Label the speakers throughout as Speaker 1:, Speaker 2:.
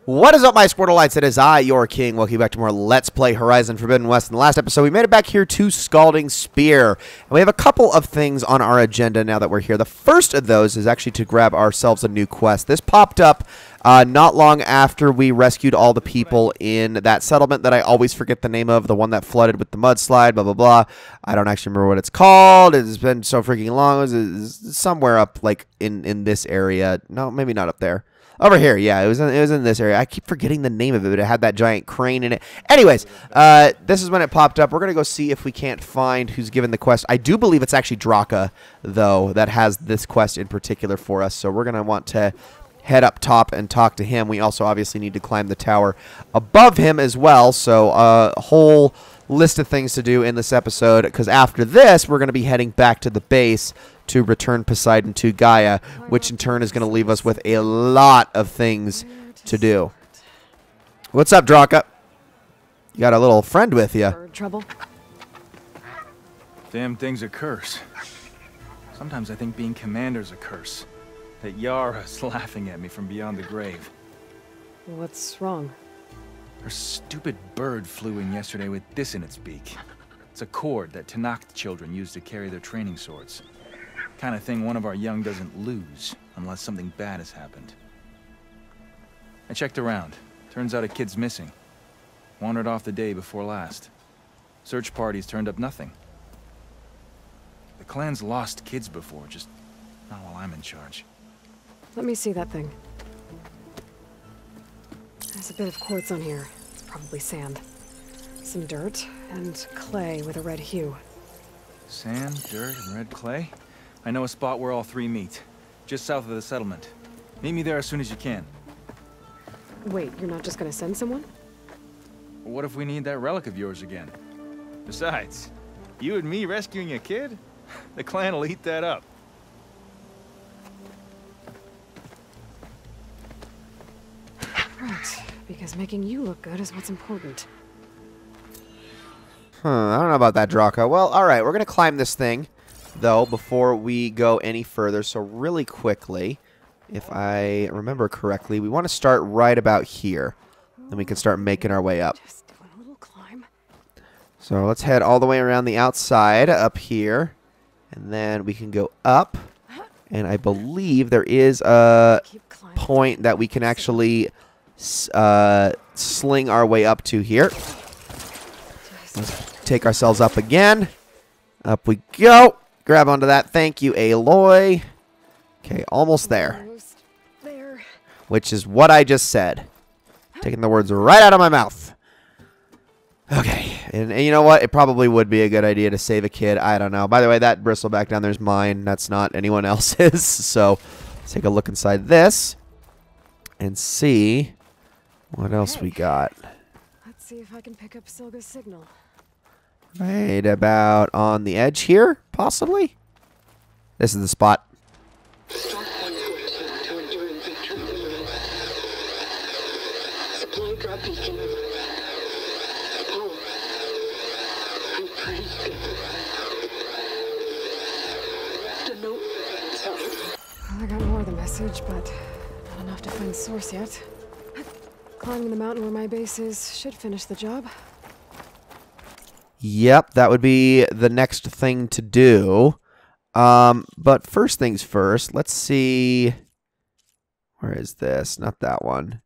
Speaker 1: What is up, my Sportalites? It is I, your king. Welcome back to more Let's Play Horizon Forbidden West. In the last episode, we made it back here to Scalding Spear. And we have a couple of things on our agenda now that we're here. The first of those is actually to grab ourselves a new quest. This popped up not long after we rescued all the people in that settlement that I always forget the name of, the one that flooded with the mudslide, blah, blah, blah. I don't actually remember what it's called. It's been so freaking long. It was somewhere up, like, in this area. No, maybe not up there. Over here, yeah, it was in this area. I keep forgetting the name of it, but it had that giant crane in it. Anyways, this is when it popped up. We're going to go see if we can't find who's given the quest. I do believe it's actually Draka, though, that has this quest in particular for us. So we're going to want to head up top and talk to him. We also obviously need to climb the tower above him as well. So a whole list of things to do in this episode, because after this, we're going to be heading back to the base to return Poseidon to Gaia, which in turn is going to leave us with a lot of things to do. What's up, Draka? You got a little friend with you.
Speaker 2: Trouble?
Speaker 3: Damn thing's a curse. Sometimes I think being commander's a curse. That Yara's laughing at me from beyond the grave.
Speaker 2: What's wrong?
Speaker 3: Her stupid bird flew in yesterday with this in its beak. It's a cord that Tanakh children use to carry their training swords. Kind of thing one of our young doesn't lose unless something bad has happened. I checked around. Turns out a kid's missing. Wandered off the day before last. Search parties turned up nothing. The clan's lost kids before, just not while I'm in charge.
Speaker 2: Let me see that thing. There's a bit of quartz on here. It's probably sand. Some dirt and clay with a red hue.
Speaker 3: Sand, dirt, and red clay? I know a spot where all three meet. Just south of the settlement. Meet me there as soon as you can.
Speaker 2: Wait, you're not just gonna send someone?
Speaker 3: What if we need that relic of yours again? Besides, you and me rescuing a kid? The clan will eat that up.
Speaker 2: Right, because making you look good is what's important.
Speaker 1: I don't know about that, Draka. Well, alright, we're going to climb this thing, though, before we go any further. So really quickly, if I remember correctly, we want to start right about here. Then we can start making our way up.
Speaker 2: Just doing a little climb.
Speaker 1: So let's head all the way around the outside up here. And then we can go up. And I believe there is a point that we can actually sling our way up to here. Let's take ourselves up again. Up we go. Grab onto that. Thank you, Aloy. Okay, almost there.
Speaker 2: Almost there.
Speaker 1: Which is what I just said. Taking the words right out of my mouth. Okay, and you know what? It probably would be a good idea to save a kid. I don't know. By the way, that bristleback down there is mine. That's not anyone else's. So let's take a look inside this and see what else we got.
Speaker 2: Let's see if I can pick up Silga's signal.
Speaker 1: Right about on the edge here, possibly. This is the spot.
Speaker 4: Supply drop beacon. Apollo. I'm praying. The note.
Speaker 2: Well, I got more of the message, but not enough to find the source yet. Climbing the mountain where my base is should finish the job.
Speaker 1: Yep, that would be the next thing to do. But first things first, let's see. Where is this? Not that one.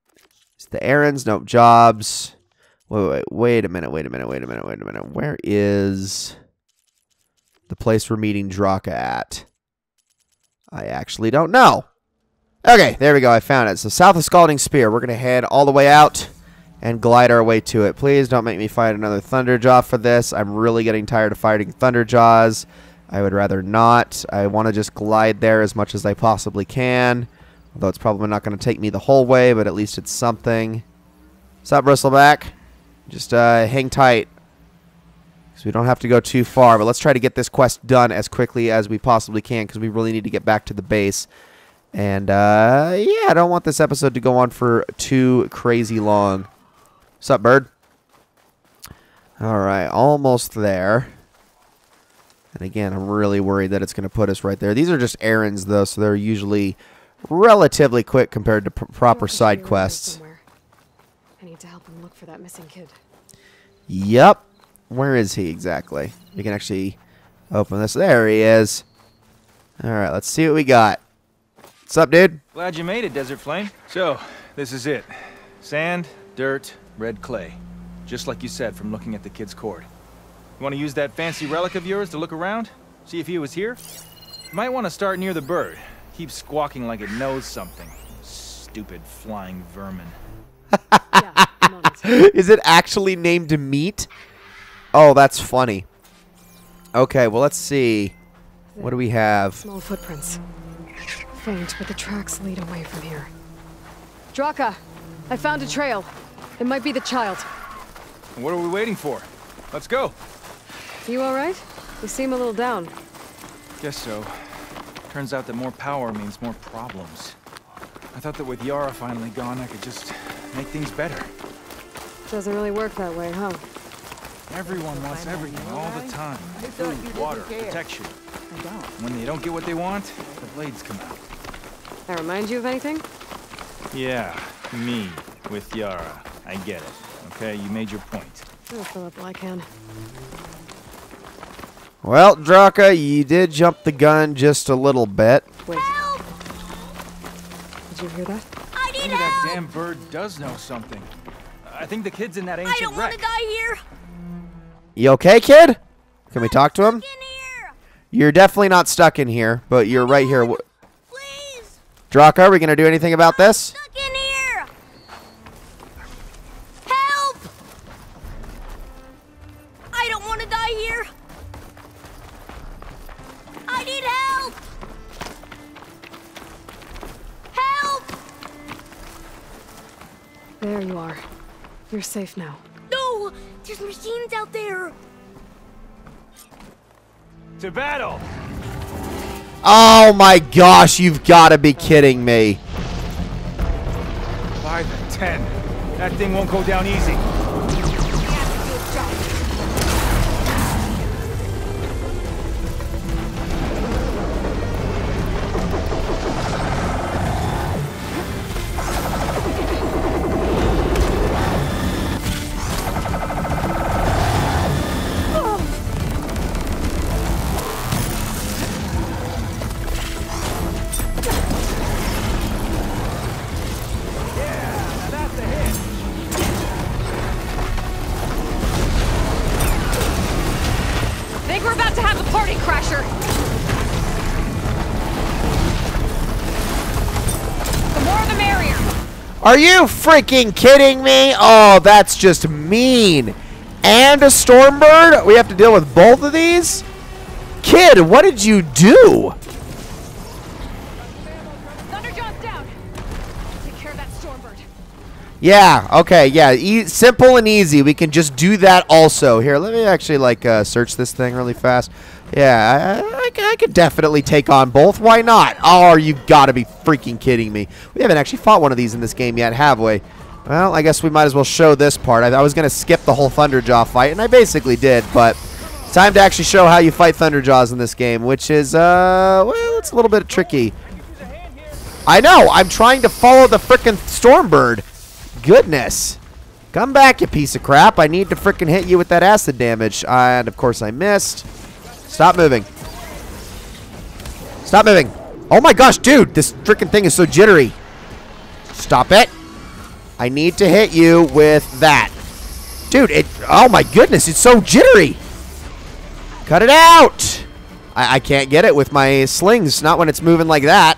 Speaker 1: It's the errands, nope, jobs. Wait a minute. Where is the place we're meeting Draka at? I actually don't know. Okay, there we go. I found it. So south of Scalding Spear, we're going to head all the way out and glide our way to it. Please don't make me fight another Thunderjaw for this. I'm really getting tired of fighting Thunderjaws. I would rather not. I want to just glide there as much as I possibly can. Although it's probably not going to take me the whole way, but at least it's something. What's up, Bristleback? Just hang tight. Because we don't have to go too far. But let's try to get this quest done as quickly as we possibly can, because we really need to get back to the base. And, yeah, I don't want this episode to go on for too crazy long. What's up, bird? Alright, almost there. And again, I'm really worried that it's going to put us right there. These are just errands, though, so they're usually relatively quick compared to proper side quests.
Speaker 2: for that missing kid.
Speaker 1: Yep. Where is he exactly? We can actually open this. There he is. All right, let's see what we got. What's up, dude?
Speaker 3: Glad you made it, Desert Flame. So, this is it. Sand, dirt, red clay. Just like you said from looking at the kid's cord. You want to use that fancy relic of yours to look around? See if he was here? You might want to start near the bird. Keeps squawking like it knows something. Stupid flying vermin.
Speaker 2: Yeah, I'm on it.
Speaker 1: Is it actually named Meat? Oh, that's funny. Okay, well, let's see. What do we have?
Speaker 2: Small footprints. Faint, but the tracks lead away from here. Draka, I found a trail. It might be the child.
Speaker 3: What are we waiting for? Let's go.
Speaker 2: You all right? You seem a little down.
Speaker 3: Guess so. Turns out that more power means more problems. I thought that with Yara finally gone, I could just make things better.
Speaker 2: Doesn't really work that way, huh?
Speaker 3: Everyone wants everything all the time. Food, water, protection. When they don't get what they want, the blades come out.
Speaker 2: That remind you of anything?
Speaker 3: Yeah, me with Yara. I get it. Okay, you made your point.
Speaker 2: I'll fill up while I can.
Speaker 1: Well, Draka, you did jump the gun just a little bit.
Speaker 2: Wait. Did you hear that?
Speaker 5: I need
Speaker 3: Maybe
Speaker 5: help!
Speaker 3: that damn bird does know something. I think the kid's in that
Speaker 5: I
Speaker 3: ancient
Speaker 5: don't want to
Speaker 3: wreck.
Speaker 5: die here!
Speaker 1: You okay, kid? Can we talk to him?
Speaker 5: In here!
Speaker 1: You're definitely not stuck in here, but you're right here.
Speaker 5: Please!
Speaker 1: Draka, are we going to do anything about this?
Speaker 5: Stuck in here! Help! I don't want to die here! I need help! Help!
Speaker 2: There you are. You're safe now.
Speaker 5: No! There's machines out there!
Speaker 3: To battle!
Speaker 1: Oh my gosh, you've got to be kidding me.
Speaker 3: 5 and 10. That thing won't go down easy.
Speaker 2: I think we're about to have a party crasher! The more the merrier!
Speaker 1: Are you freaking kidding me? Oh, that's just mean. And a Stormbird? We have to deal with both of these? Kid, what did you do?
Speaker 2: Thunderjaw's down! Take care of that Stormbird.
Speaker 1: Yeah, okay, yeah. Simple and easy. We can just do that also. Here, let me actually, like, search this thing really fast. Yeah, I could definitely take on both. Why not? Oh, you gotta be freaking kidding me. We haven't actually fought one of these in this game yet, have we? Well, I guess we might as well show this part. I was going to skip the whole Thunderjaw fight, and I basically did, but it's time to actually show how you fight Thunderjaws in this game, which is, well, it's a little bit tricky. I know! I'm trying to follow the frickin' Stormbird. Goodness. Come back, you piece of crap. I need to frickin' hit you with that acid damage. And, of course, I missed. Stop moving. Stop moving. Oh my gosh, dude. This frickin' thing is so jittery. Stop it. I need to hit you with that. Dude, oh my goodness, it's so jittery. Cut it out. I can't get it with my slings, not when it's moving like that.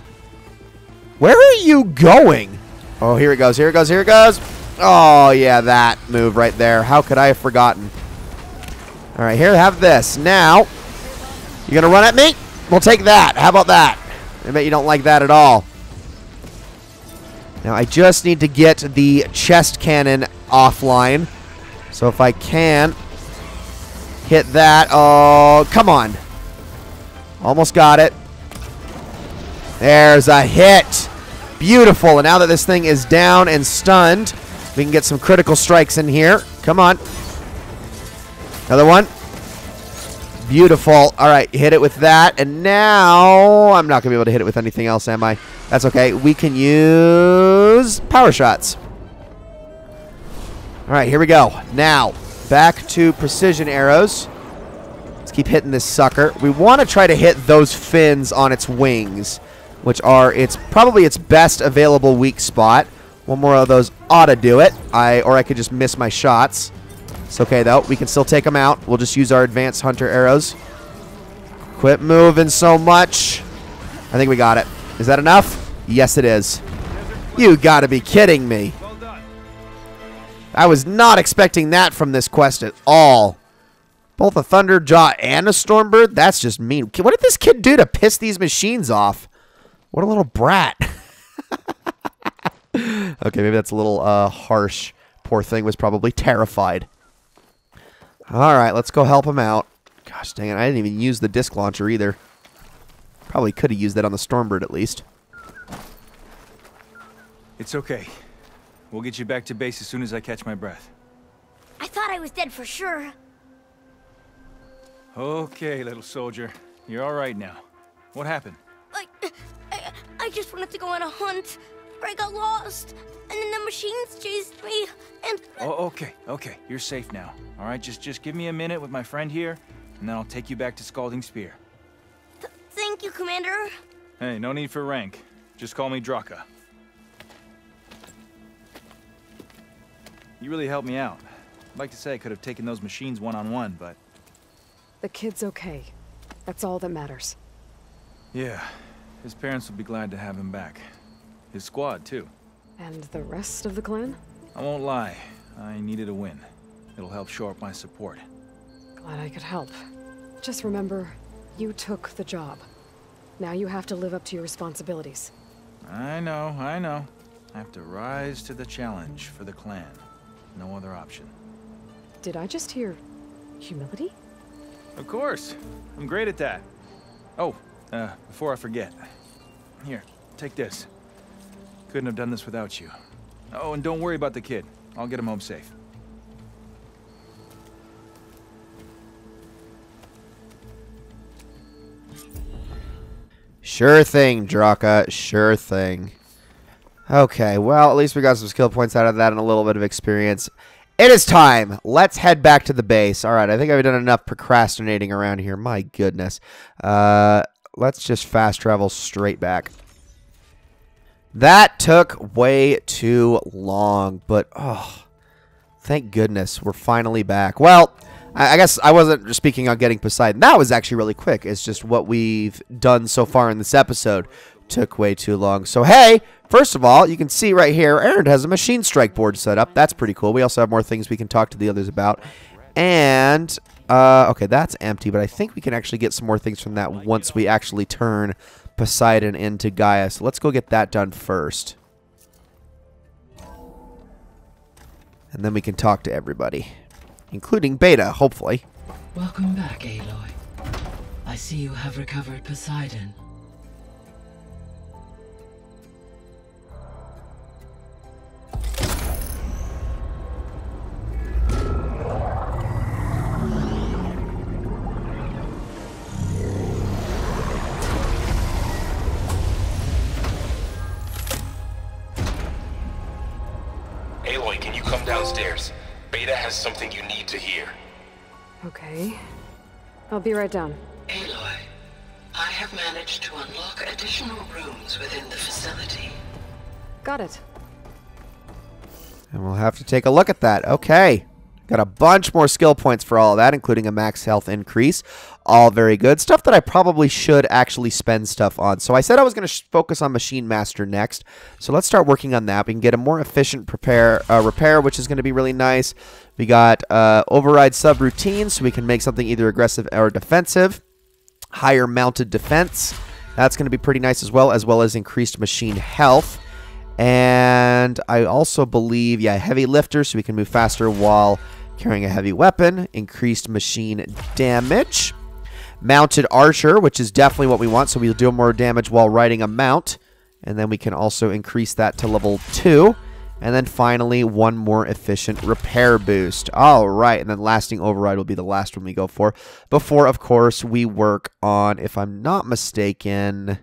Speaker 1: Where are you going? Oh, here it goes, here it goes, here it goes. Oh, yeah, that move right there. How could I have forgotten? All right, here, have this. Now, you gonna run at me? We'll take that. How about that? I bet you don't like that at all. Now, I just need to get the chest cannon offline. So if I can hit that. Oh, come on. Almost got it. There's a hit. Beautiful. And now that this thing is down and stunned, we can get some critical strikes in here. Come on. Another one. Beautiful. All right, hit it with that. And now I'm not going to be able to hit it with anything else, am I? That's okay. We can use power shots. All right, here we go. Now, back to precision arrows. Let's keep hitting this sucker. We want to try to hit those fins on its wings, which are probably its best available weak spot. One more of those ought to do it. Or I could just miss my shots. It's okay, though. We can still take them out. We'll just use our advanced hunter arrows. Quit moving so much. I think we got it. Is that enough? Yes, it is. You got to be kidding me. I was not expecting that from this quest at all. Both a Thunderjaw and a Stormbird? That's just mean. What did this kid do to piss these machines off? What a little brat. Okay, maybe that's a little harsh. Poor thing was probably terrified. All right, let's go help him out. Gosh dang it, I didn't even use the disc launcher either. Probably could have used that on the Stormbird at least.
Speaker 3: It's okay. We'll get you back to base as soon as I catch my breath.
Speaker 5: I thought I was dead for sure.
Speaker 3: Okay, little soldier. You're all right now. What happened?
Speaker 5: I just wanted to go on a hunt, but I got lost, and then the machines chased me, and...
Speaker 3: Oh, okay. You're safe now. All right, just give me a minute with my friend here, and then I'll take you back to Scalding Spear.
Speaker 5: Thank you, Commander.
Speaker 3: Hey, no need for rank. Just call me Draka. You really helped me out. I'd like to say I could have taken those machines one-on-one, but...
Speaker 2: The kid's okay. That's all that matters.
Speaker 3: Yeah, his parents will be glad to have him back. His squad, too.
Speaker 2: And the rest of the clan?
Speaker 3: I won't lie. I needed a win. It'll help shore up my support.
Speaker 2: Glad I could help. Just remember, you took the job. Now you have to live up to your responsibilities.
Speaker 3: I know. I have to rise to the challenge for the clan. No other option.
Speaker 2: Did I just hear humility?
Speaker 3: Of course. I'm great at that. Oh, before I forget. Here, take this. Couldn't have done this without you. Oh, and don't worry about the kid. I'll get him home safe.
Speaker 1: Sure thing, Draka. Sure thing. Okay, well, at least we got some skill points out of that and a little bit of experience. It is time. Let's head back to the base. All right, I think I've done enough procrastinating around here. My goodness. Let's just fast travel straight back. That took way too long, but oh, thank goodness we're finally back. Well, I guess I wasn't speaking on getting Poseidon. That was actually really quick. It's just what we've done so far in this episode took way too long. So, hey, first of all, you can see right here, Aaron has a machine strike board set up. That's pretty cool. We also have more things we can talk to the others about. And, okay, that's empty, but I think we can actually get some more things from that once we actually turn Poseidon into Gaia. So let's go get that done first. And then we can talk to everybody, including Beta, hopefully.
Speaker 6: Welcome back, Aloy. I see you have recovered Poseidon.
Speaker 7: Aloy, can you come downstairs? Beta has something you need to hear.
Speaker 2: Okay. I'll be right down.
Speaker 6: Aloy, I have managed to unlock additional rooms within the facility.
Speaker 2: Got it.
Speaker 1: And we'll have to take a look at that. Okay. Got a bunch more skill points for all of that, including a max health increase. All very good. Stuff that I probably should actually spend stuff on. So I said I was going to focus on Machine Master next. So let's start working on that. We can get a more efficient repair, which is going to be really nice. We got override subroutines, so we can make something either aggressive or defensive. Higher mounted defense. That's going to be pretty nice as well as increased machine health. And I also believe, yeah, heavy lifter, so we can move faster while carrying a heavy weapon. Increased machine damage. Mounted archer, which is definitely what we want, so we'll do more damage while riding a mount. And then we can also increase that to level 2. And then finally, one more efficient repair boost. All right, and then lasting override will be the last one we go for. Before, of course, we work on, if I'm not mistaken,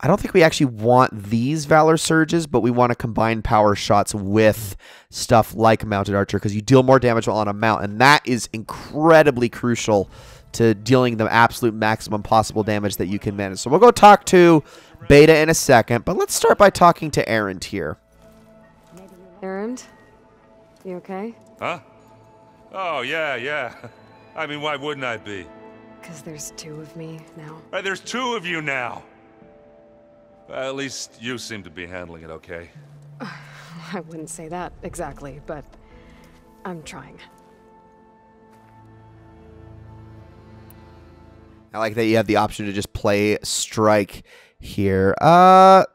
Speaker 1: I don't think we actually want these Valor Surges, but we want to combine power shots with stuff like Mounted Archer because you deal more damage while on a mount, and that is incredibly crucial to dealing the absolute maximum possible damage that you can manage. So we'll go talk to Beta in a second, but let's start by talking to Erend here.
Speaker 2: Erend? You okay?
Speaker 8: Huh? Oh, yeah. I mean, why wouldn't I be?
Speaker 2: Because there's two of me now.
Speaker 8: There's two of you now! Well, at least you seem to be handling it okay.
Speaker 2: I wouldn't say that exactly, but I'm trying.
Speaker 1: I like that you have the option to just play Strike here. I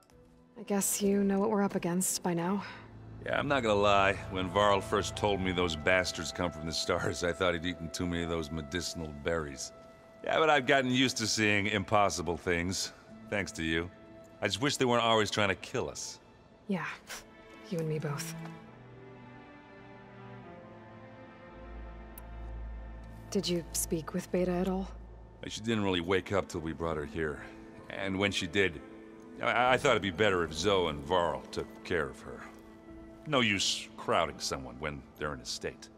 Speaker 2: guess you know what we're up against by now.
Speaker 8: Yeah, I'm not gonna lie. When Varl first told me those bastards come from the stars, I thought he'd eaten too many of those medicinal berries. Yeah, but I've gotten used to seeing impossible things, thanks to you. I just wish they weren't always trying to kill us.
Speaker 2: Yeah, you and me both. Did you speak with Beta at all?
Speaker 8: She didn't really wake up till we brought her here. And when she did, I thought it'd be better if Zoe and Varl took care of her. No use crowding someone when they're in a state.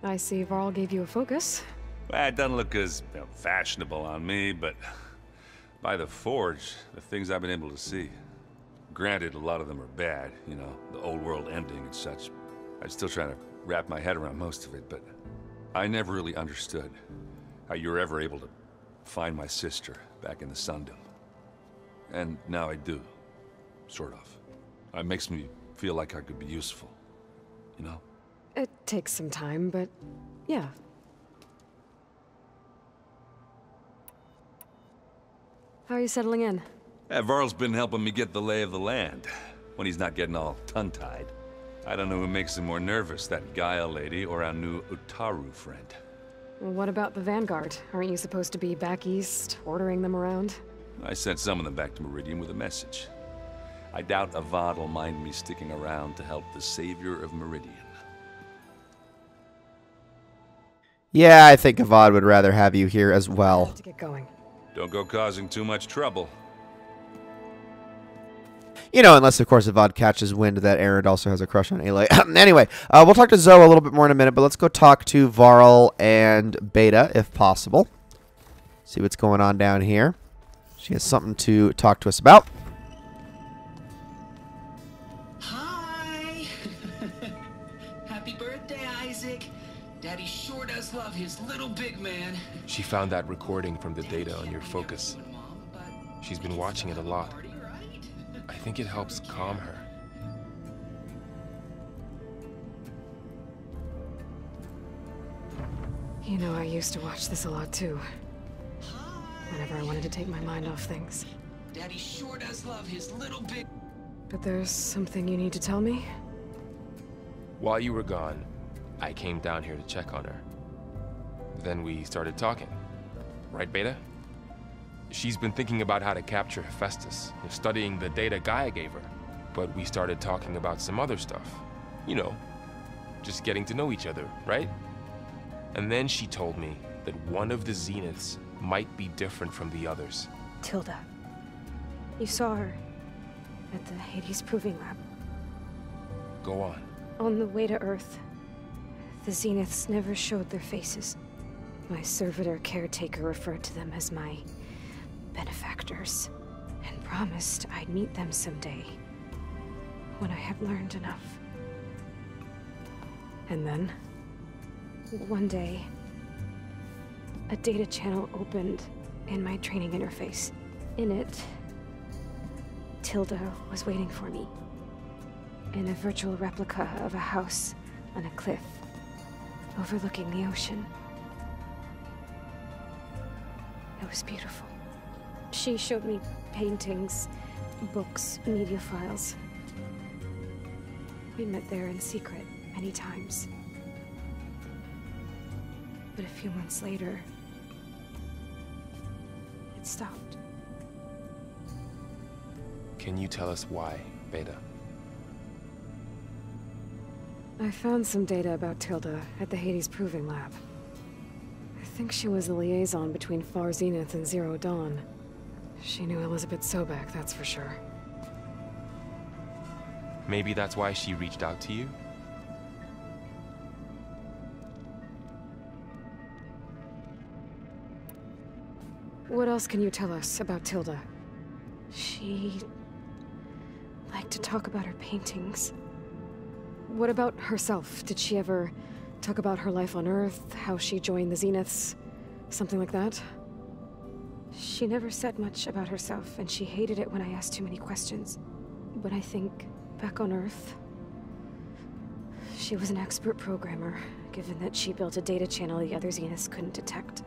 Speaker 2: I see Varl gave you a focus.
Speaker 8: Well, it doesn't look as fashionable on me, but by the Forge, the things I've been able to see. Granted, a lot of them are bad, you know, the old world ending and such. I'm still trying to wrap my head around most of it, but I never really understood how you were ever able to find my sister back in the Sundom. And now I do, sort of. It makes me feel like I could be useful, you know?
Speaker 2: It takes some time, but yeah. How are you settling in?
Speaker 8: Varl's been helping me get the lay of the land, when he's not getting all tongue-tied. I don't know who makes him more nervous, that Gaia lady or our new Utaru friend.
Speaker 2: Well, what about the Vanguard? Aren't you supposed to be back east, ordering them around?
Speaker 8: I sent some of them back to Meridian with a message. I doubt Avad will mind me sticking around to help the savior of Meridian.
Speaker 1: Yeah, I think Avad would rather have you here as well.
Speaker 2: I have to get going.
Speaker 8: Don't go causing too much trouble.
Speaker 1: You know, unless, of course, Avad catches wind that Erend also has a crush on Aloy. Anyway, we'll talk to Zoe a little bit more in a minute, but let's go talk to Varl and Beta, if possible. See what's going on down here. She has something to talk to us about.
Speaker 6: Hi! Happy birthday, Isaac. Daddy sure does love his little big man.
Speaker 9: She found that recording from the data on your focus. She's been watching it a lot. I think it helps calm her.
Speaker 2: You know, I used to watch this a lot too. Whenever I wanted to take my mind off things.
Speaker 6: Daddy sure does love his little big...
Speaker 2: But there's something you need to tell me?
Speaker 9: While you were gone, I came down here to check on her. Then we started talking. Right, Beta? She's been thinking about how to capture Hephaestus, studying the data Gaia gave her. But we started talking about some other stuff. You know, just getting to know each other, right? And then she told me that one of the Zeniths might be different from the others.
Speaker 5: Tilda. You saw her at the Hades Proving Lab.
Speaker 9: Go on.
Speaker 5: On the way to Earth, the Zeniths never showed their faces. My servitor caretaker referred to them as my benefactors, and promised I'd meet them someday, when I had learned enough.
Speaker 2: And then?
Speaker 5: One day, a data channel opened in my training interface. In it, Tilda was waiting for me, in a virtual replica of a house on a cliff, overlooking the ocean. It was beautiful. She showed me paintings, books, media files. We met there in secret many times. But a few months later, it stopped.
Speaker 9: Can you tell us why, Beta?
Speaker 2: I found some data about Tilda at the Hades Proving Lab. think she was the liaison between Far Zenith and Zero Dawn. She knew Elizabeth Sobek, that's for sure.
Speaker 9: Maybe that's why she reached out to you?
Speaker 2: What else can you tell us about Tilda?
Speaker 5: She liked to talk about her paintings.
Speaker 2: What about herself? Did she ever talk about her life on Earth, how she joined the Zeniths, something like that?
Speaker 5: She never said much about herself, and she hated it when I asked too many questions. But I think, back on Earth, she was an expert programmer, given that she built a data channel the other Zeniths couldn't detect.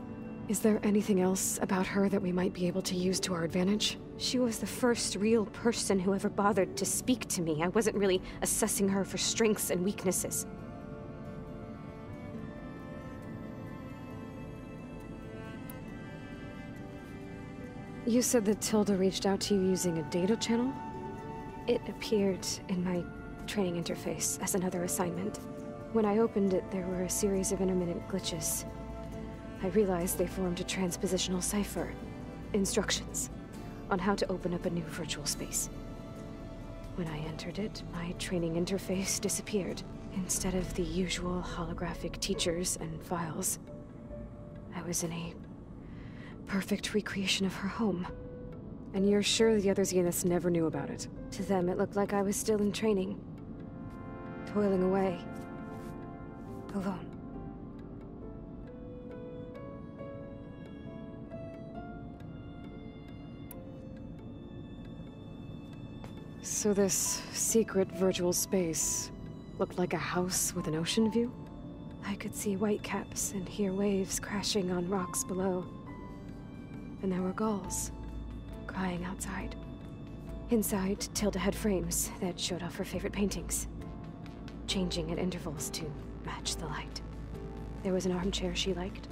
Speaker 2: Is there anything else about her that we might be able to use to our advantage?
Speaker 5: She was the first real person who ever bothered to speak to me. I wasn't really assessing her for strengths and weaknesses.
Speaker 2: You said that Tilda reached out to you using a data channel?
Speaker 5: It appeared in my training interface as another assignment. When I opened it, there were a series of intermittent glitches. I realized they formed a transpositional cipher. Instructions on how to open up a new virtual space. When I entered it, my training interface disappeared. Instead of the usual holographic teachers and files, I was in a perfect recreation of her home.
Speaker 2: And you're sure the other Zeniths never knew about it?
Speaker 5: To them, it looked like I was still in training. Toiling away. Alone.
Speaker 2: So this secret virtual space looked like a house with an ocean view?
Speaker 5: I could see whitecaps and hear waves crashing on rocks below. And there were gulls crying outside. Inside, Tilda had frames that showed off her favorite paintings, changing at intervals to match the light. There was an armchair she liked.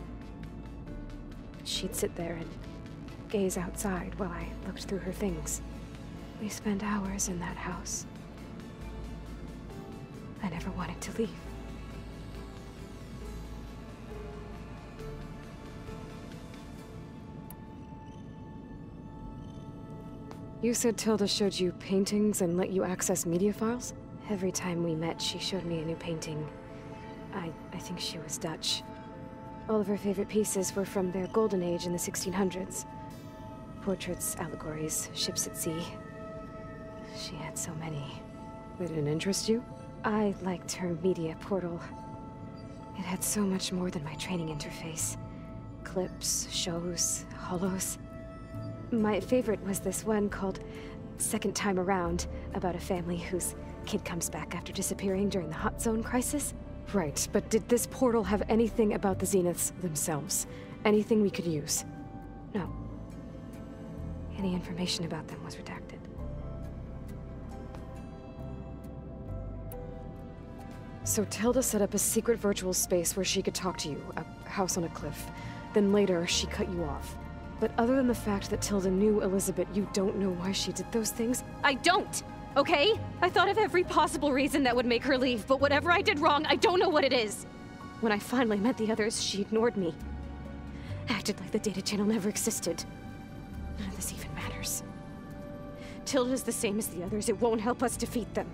Speaker 5: She'd sit there and gaze outside while I looked through her things. We spent hours in that house. I never wanted to leave.
Speaker 2: You said Tilda showed you paintings and let you access media files?
Speaker 5: Every time we met, she showed me a new painting. I think she was Dutch. All of her favorite pieces were from their golden age in the 1600s. Portraits, allegories, ships at sea. She had so many.
Speaker 2: They didn't interest you?
Speaker 5: I liked her media portal. It had so much more than my training interface. Clips, shows, holos. My favorite was this one called Second Time Around, about a family whose kid comes back after disappearing during the Hot Zone crisis.
Speaker 2: Right, but did this portal have anything about the Zeniths themselves? Anything we could use?
Speaker 5: No. Any information about them was redacted.
Speaker 2: So Tilda set up a secret virtual space where she could talk to you, a house on a cliff. Then later, she cut you off. But other than the fact that Tilda knew Elizabeth, you don't know why she did those things?
Speaker 5: I don't! Okay? I thought of every possible reason that would make her leave, but whatever I did wrong, I don't know what it is. When I finally met the others, she ignored me. Acted like the data channel never existed. None of this even matters. Tilda's the same as the others. It won't help us defeat them.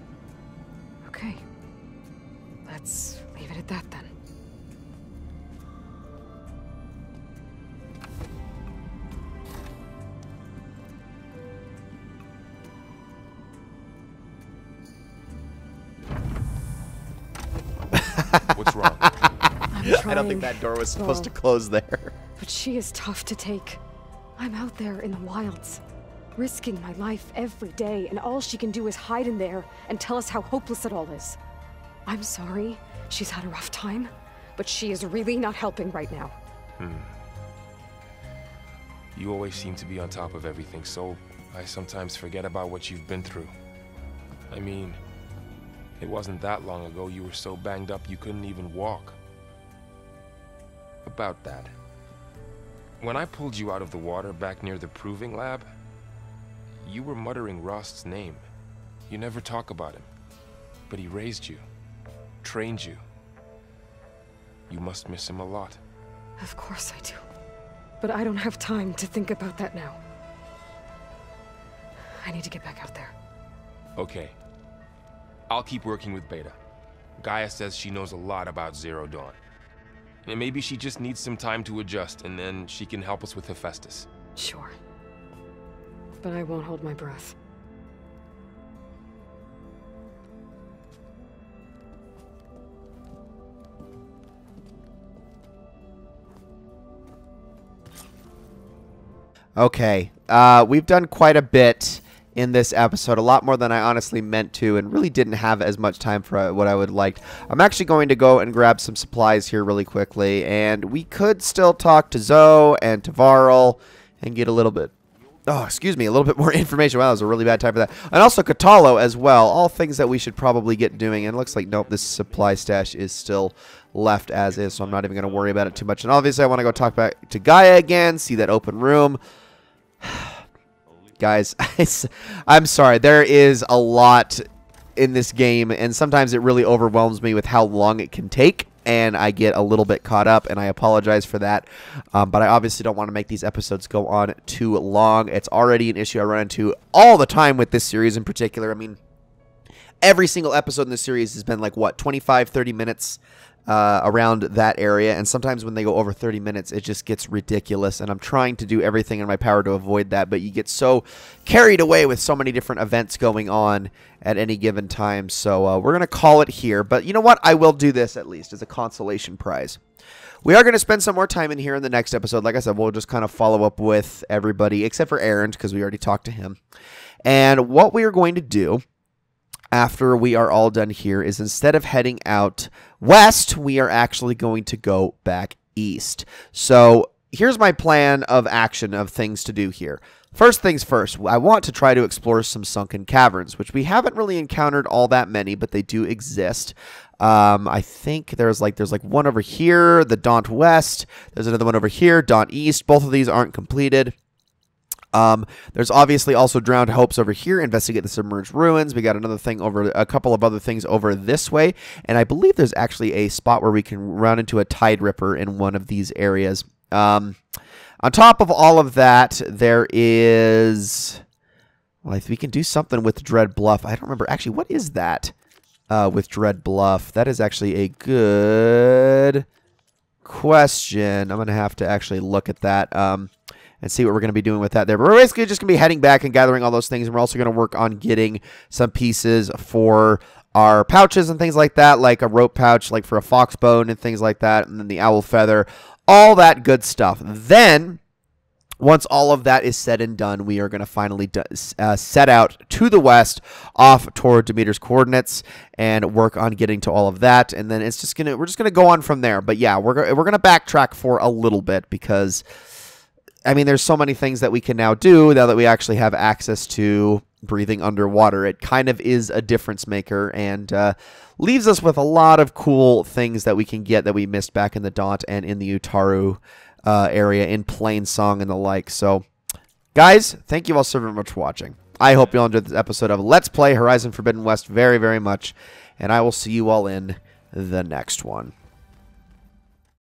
Speaker 2: Okay. Let's leave it at that then.
Speaker 9: What's wrong?
Speaker 1: I don't think that door was supposed to close there.
Speaker 2: But she is tough to take. I'm out there in the wilds, risking my life every day, and all she can do is hide in there and tell us how hopeless it all is. I'm sorry she's had a rough time, but she is really not helping right now.
Speaker 9: You always seem to be on top of everything, so I sometimes forget about what you've been through. I mean, it wasn't that long ago you were so banged up you couldn't even walk. About that. When I pulled you out of the water back near the proving lab, you were muttering Rost's name. You never talk about him, but he raised you, trained you. You must miss him a lot.
Speaker 2: Of course I do. But I don't have time to think about that now. I need to get back out there.
Speaker 9: Okay. I'll keep working with Beta. Gaia says she knows a lot about Zero Dawn. And maybe she just needs some time to adjust, and then she can help us with Hephaestus.
Speaker 2: Sure. But I won't hold my breath.
Speaker 1: Okay, we've done quite a bit in this episode, a lot more than I honestly meant to, and really didn't have as much time for what I would like. I'm actually going to go and grab some supplies here really quickly, and we could still talk to Zoe and to Varl and get a little bit, a little bit more information. Wow, that was a really bad time for that. And also Katalo as well, all things that we should probably get doing, and it looks like, nope, this supply stash is still left as is, so I'm not even going to worry about it too much. And obviously I want to go talk back to Gaia again, see that open room. Guys, I'm sorry. There is a lot in this game, and sometimes it really overwhelms me with how long it can take, and I get a little bit caught up, and I apologize for that. But I obviously don't want to make these episodes go on too long. It's already an issue I run into all the time with this series in particular. I mean, every single episode in this series has been like, what, 25, 30 minutes around that area, and sometimes when they go over 30 minutes, it just gets ridiculous, and I'm trying to do everything in my power to avoid that, but you get so carried away with so many different events going on at any given time, so we're going to call it here. But you know what? I will do this at least as a consolation prize. We are going to spend some more time in here in the next episode. Like I said, we'll just kind of follow up with everybody, except for Aaron, because we already talked to him. And what we are going to do after we are all done here is, instead of heading out west, we are actually going to go back east. So here's my plan of action of things to do here. First things first, I want to try to explore some sunken caverns, which we haven't really encountered all that many, but they do exist. I think there's like one over here, the Daunt West. There's another one over here, Daunt East. Both of these aren't completed. There's obviously also Drowned Hopes over here. Investigate the submerged ruins. We got another thing over, a couple of other things over this way, and I believe there's actually a spot where we can run into a Tide Ripper in one of these areas. On top of all of that, there is, well, we can do something with Dread Bluff. I don't remember actually what is that with Dread Bluff. That is actually a good question. I'm gonna have to actually look at that. And see what we're going to be doing with that there. But we're basically just going to be heading back and gathering all those things. And we're also going to work on getting some pieces for our pouches and things like that, like a rope pouch, like for a fox bone and things like that, and then the owl feather, all that good stuff. Then, once all of that is said and done, we are going to finally set out to the west, off toward Demeter's coordinates, and work on getting to all of that. And then we're just gonna go on from there. But yeah, we're gonna backtrack for a little bit because, I mean, there's so many things that we can now do now that we actually have access to breathing underwater. It kind of is a difference maker, and leaves us with a lot of cool things that we can get that we missed back in the Daunt and in the Utaru area, in Plain Song and the like. So, guys, thank you all so very much for watching. I hope you all enjoyed this episode of Let's Play Horizon Forbidden West very, very much, and I will see you all in the next one.